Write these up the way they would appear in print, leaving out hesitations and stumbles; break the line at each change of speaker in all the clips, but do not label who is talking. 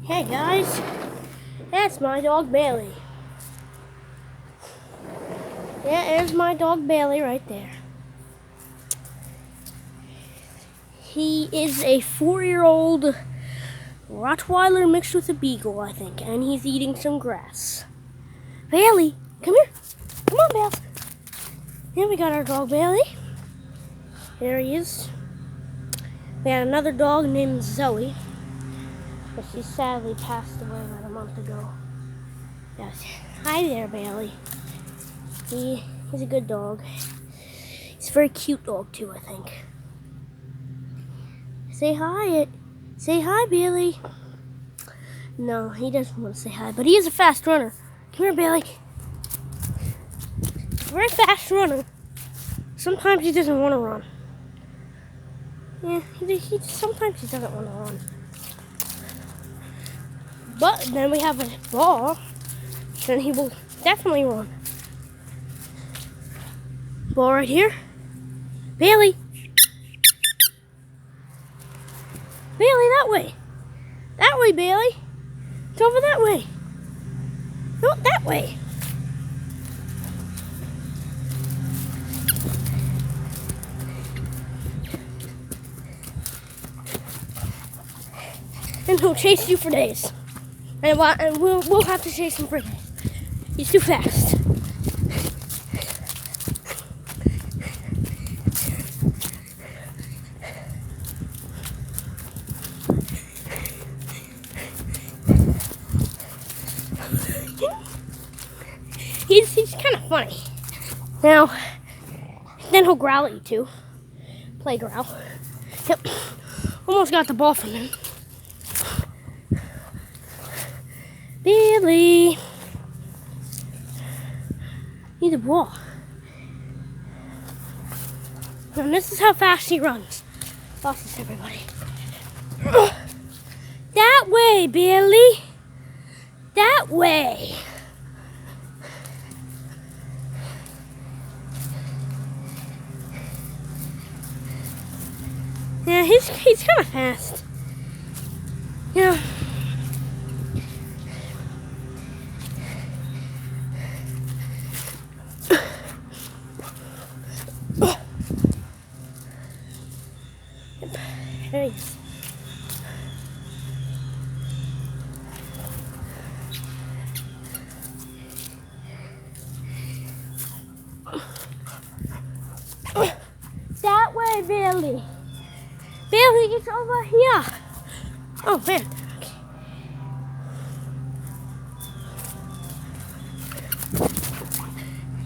Hey guys, that's my dog Bailey. Yeah, there's my dog Bailey right there. He is a 4-year-old Rottweiler mixed with a Beagle, I think, and he's eating some grass. Bailey, come here. Come on, Bailey. Here we got our dog Bailey. There he is. We had another dog named Zoe, but she sadly passed away about a month ago. Yes. Hi there, Bailey. He's a good dog. He's a very cute dog too, I think. Say hi. Say hi, Bailey. No, he doesn't want to say hi, but he is a fast runner. Come here, Bailey. Very fast runner. Sometimes he doesn't want to run. Yeah, sometimes he doesn't want to run. But then we have a ball, then he will definitely run. Ball right here. Bailey. Bailey, that way. That way, Bailey. It's over that way. No, that way. And he'll chase you for days. And we'll have to chase him for days. He's too fast. He's kind of funny. Now, then he'll growl at you too. Play growl. Yep. Almost got the ball from him. Bailey. Need the ball. And this is how fast he runs. Bosses, everybody. That way, Bailey. That way. Yeah, he's kind of fast. Yeah. There he is. That way, Bailey. Bailey, it's over here. Oh, man. Okay.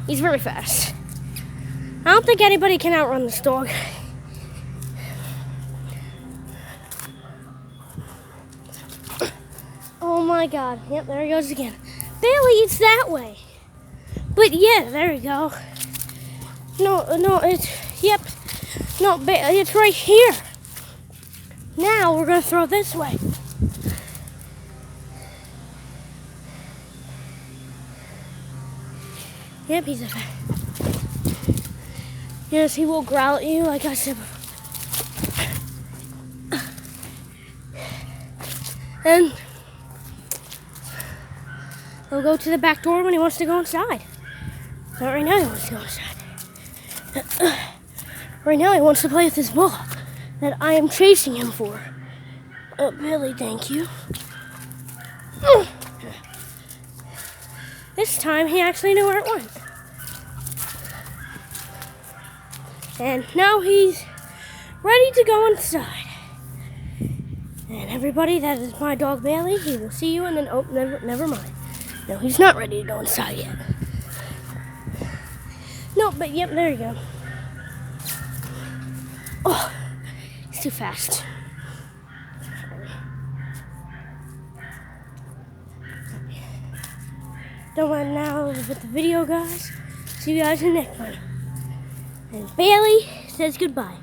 He's very fast. I don't think anybody can outrun this dog. Oh my God. Yep, there he goes again. Bailey, it's that way. But yeah, there we go. No, yep. No, it's right here. Now we're going to throw this way. Yep, he's a fan. Yes, he will growl at you, like I said before. And he'll go to the back door when he wants to go inside. Not right now he wants to go inside. Right now he wants to play with his ball that I am chasing him for. Billy, thank you. This time he actually knew where it went. And now he's ready to go inside. And everybody, that is my dog Bailey. He will see you and then, oh, never mind. No, he's not ready to go inside yet. No, but yep, there you go. Oh, he's too fast. Don't mind now with the video, guys. See you guys in the next one. And Bailey says goodbye.